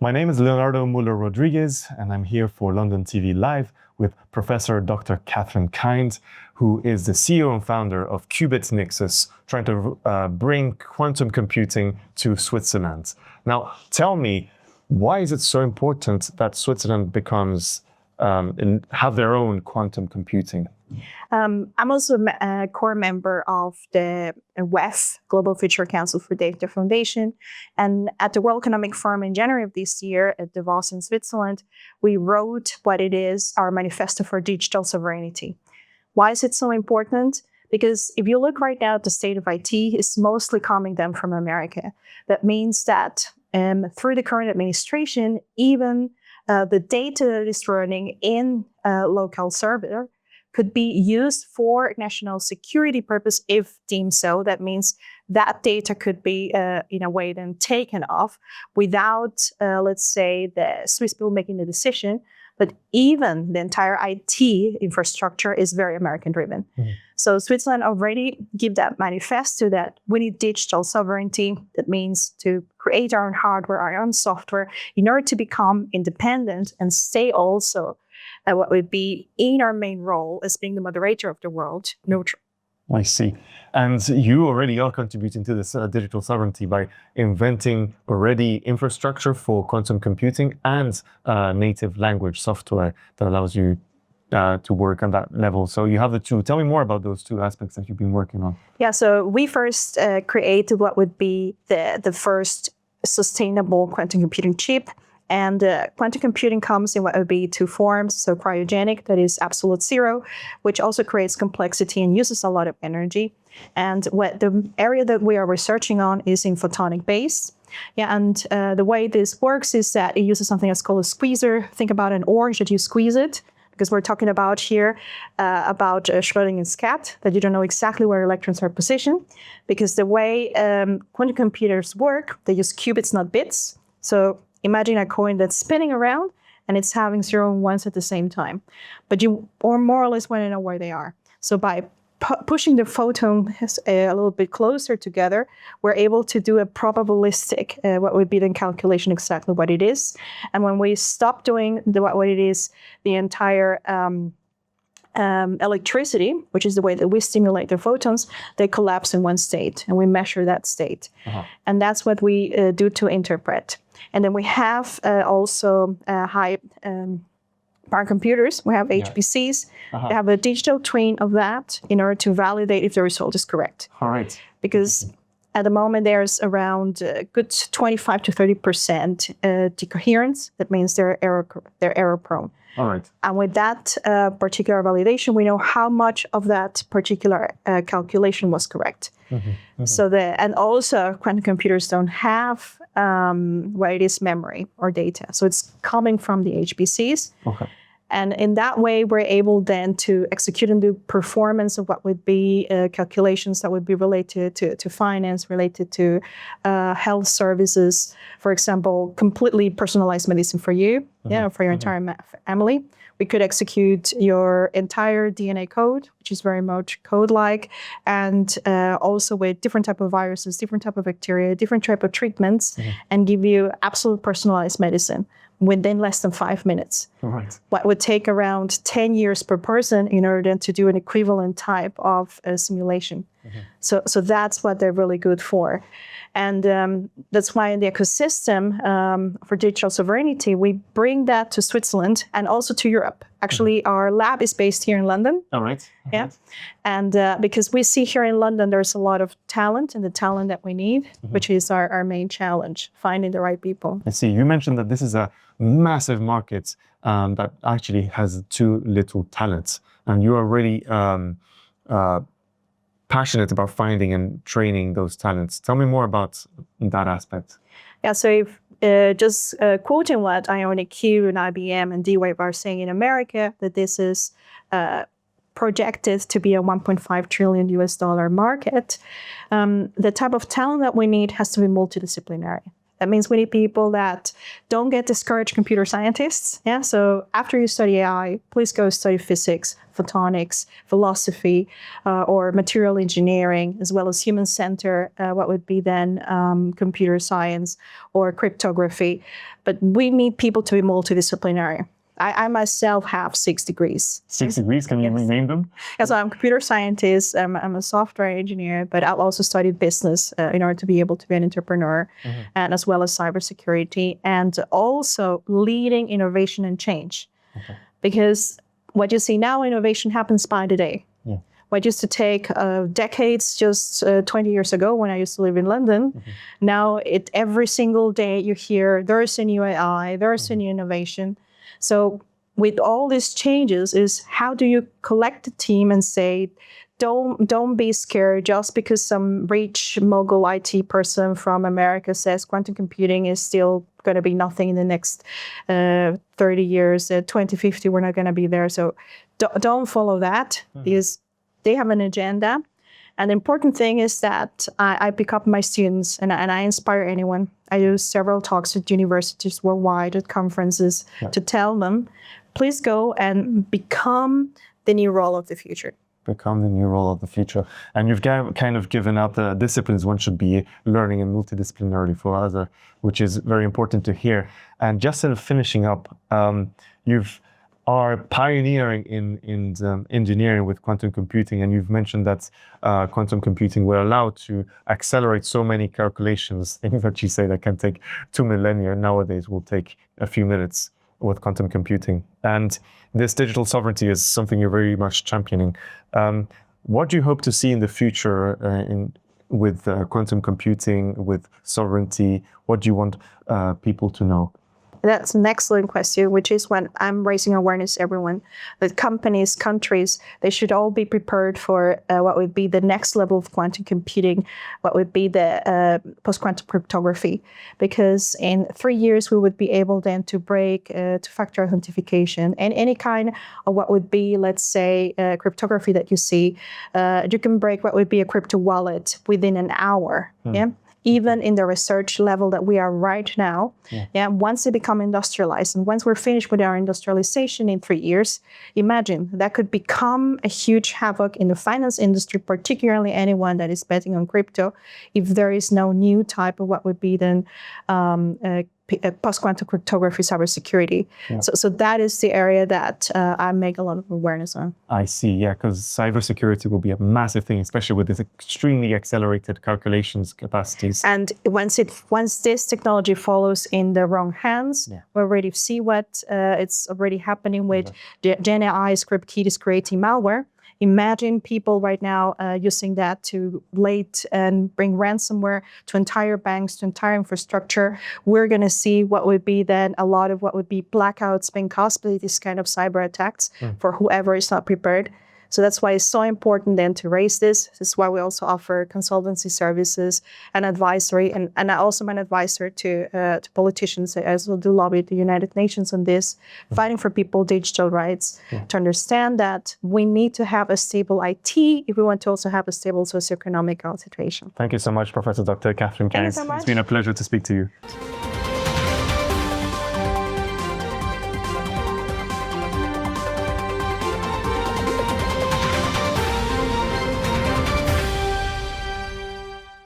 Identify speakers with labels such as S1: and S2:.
S1: My name is Leonardo Muller Rodriguez, and I'm here for London TV Live with Professor Dr. Kathrin G, who is the CEO and founder of QubitNexis, trying to bring quantum computing to Switzerland. Now, tell me, why is it so important that Switzerland becomes have their own quantum computing?
S2: I'm also a core member of the WEF, Global Future Council for Data Foundation. And at the World Economic Forum in January of this year at Davos in Switzerland, we wrote what it is, our manifesto for digital sovereignty. Why is it so important? Because if you look right now at the state of IT, it's mostly coming down from America. That means that through the current administration, even the data that is running in a local server could be used for national security purpose if deemed so. That means that data could be, in a way, then taken off without, let's say, the Swiss people making the decision. But even the entire IT infrastructure is very American-driven. Mm-hmm. So Switzerland already give that manifesto that we need digital sovereignty. That means to create our own hardware, our own software, in order to become independent and stay also what would be in our main role as being the moderator of the world, neutral.
S1: I see. And you already are contributing to this digital sovereignty by inventing already infrastructure for quantum computing and native language software that allows you to work on that level. So you have the two. Tell me more about those two aspects that you've been working on.
S2: Yeah, so we first created what would be the first sustainable quantum computing chip. And quantum computing comes in what would be two forms. So cryogenic, that is absolute zero, which also creates complexity and uses a lot of energy. And what the area that we are researching on is in photonic base. Yeah, and the way this works is that it uses something that's called a squeezer. Think about an orange that you squeeze it, because we're talking about here about Schrödinger's cat, that you don't know exactly where electrons are positioned. Because the way quantum computers work, they use qubits, not bits. So imagine a coin that's spinning around and it's having 0 and 1s at the same time. But you more or less want to know where they are. So by pushing the photons a little bit closer together, we're able to do a probabilistic, what would be the calculation exactly what it is. And when we stop doing what it is, the entire electricity, which is the way that we stimulate the photons, they collapse in one state, and we measure that state. Uh-huh. And that's what we do to interpret. And then we have also high power computers. We have HPCs. Uh-huh. They have a digital twin of that in order to validate if the result is correct.
S1: All right.
S2: Because at the moment, there's around good 25 to 30% decoherence. That means they're error prone.
S1: All right.
S2: And with that particular validation, we know how much of that particular calculation was correct. Mm-hmm. Mm-hmm. So and also quantum computers don't have where it is memory or data. So it's coming from the HPCs. Okay. And in that way, we're able then to execute and do performance of what would be calculations that would be related to finance, related to health services. For example, completely personalized medicine for you, mm-hmm. For your entire family. We could execute your entire DNA code, which is very much code-like, and also with different type of viruses, different type of bacteria, different type of treatments, mm-hmm. and give you absolute personalized medicine within less than 5 minutes.
S1: All right.
S2: What would take around 10 years per person in order then to do an equivalent type of simulation. Mm-hmm. So that's what they're really good for. And that's why in the ecosystem for digital sovereignty, we bring that to Switzerland and also to Europe. Actually, mm-hmm. our lab is based here in London.
S1: All right. Mm-hmm.
S2: Yeah. And because we see here in London, there's a lot of talent and the talent that we need, mm-hmm. which is our main challenge, finding the right people.
S1: I see. You mentioned that this is a massive market that actually has too little talent. And you are really passionate about finding and training those talents. Tell me more about that aspect.
S2: Yeah, so if, just quoting what IONIQ and IBM and D-Wave are saying in America, that this is projected to be a $1.5 trillion US market. The type of talent that we need has to be multidisciplinary. That means we need people that don't get discouraged computer scientists. Yeah. So after you study AI, please go study physics, photonics, philosophy, or material engineering, as well as human center, what would be then computer science or cryptography. But we need people to be multidisciplinary. I myself have 6 degrees.
S1: 6 degrees, can you rename them?
S2: Yeah, so I'm a computer scientist, I'm a software engineer, but I've also studied business in order to be able to be an entrepreneur, and as well as cybersecurity, and also leading innovation and change. Because what you see now, innovation happens by the day. What used to take decades, just 20 years ago when I used to live in London, now every single day you hear there's a new AI, there's a new innovation. So with all these changes is how do you collect the team and say, don't be scared just because some rich mogul IT person from America says quantum computing is still going to be nothing in the next 30 years, 2050, we're not going to be there. So don't follow that because they have an agenda. And the important thing is that I pick up my students and I inspire anyone. I do several talks at universities worldwide, at conferences, to tell them, please go and become the new role of the future.
S1: Become the new role of the future. And you've kind of given out the disciplines one should be learning and multidisciplinary for other, which is very important to hear. And just sort of finishing up, you've are pioneering in engineering with quantum computing, and you've mentioned that quantum computing will allow to accelerate so many calculations. Things that you say that can take 2 millennia nowadays will take a few minutes with quantum computing. And this digital sovereignty is something you're very much championing. What do you hope to see in the future with quantum computing, with sovereignty? What do you want people to know?
S2: That's an excellent question, which is when I'm raising awareness to everyone, that companies, countries, they should all be prepared for what would be the next level of quantum computing, what would be the post-quantum cryptography. Because in 3 years, we would be able then to break two-factor authentication and any kind of what would be, let's say, cryptography that you see. You can break what would be a crypto wallet within an hour. Yeah. Even in the research level that we are right now, once they become industrialized and once we're finished with our industrialization in 3 years, imagine that could become a huge havoc in the finance industry, particularly anyone that is betting on crypto, if there is no new type of what would be then post-quantum cryptography, cybersecurity. So that is the area that I make a lot of awareness on.
S1: I see, because cybersecurity will be a massive thing, especially with this extremely accelerated calculations capacities.
S2: And once this technology follows in the wrong hands, we already see what it's already happening with Gen AI script key is creating malware. Imagine people right now using that to late and bring ransomware to entire banks, to entire infrastructure. We're going to see what would be then a lot of what would be blackouts being caused by these kind of cyber attacks for whoever is not prepared. So that's why it's so important then to raise this. This is why we also offer consultancy services and advisory. And I also am an advisor to politicians. I also do lobby at the United Nations on this, fighting for people digital rights, to understand that we need to have a stable IT if we want to also have a stable socioeconomic situation.
S1: Thank you so much, Professor Dr. Kathrin G.
S2: Thank you so much.
S1: It's been a pleasure to speak to you.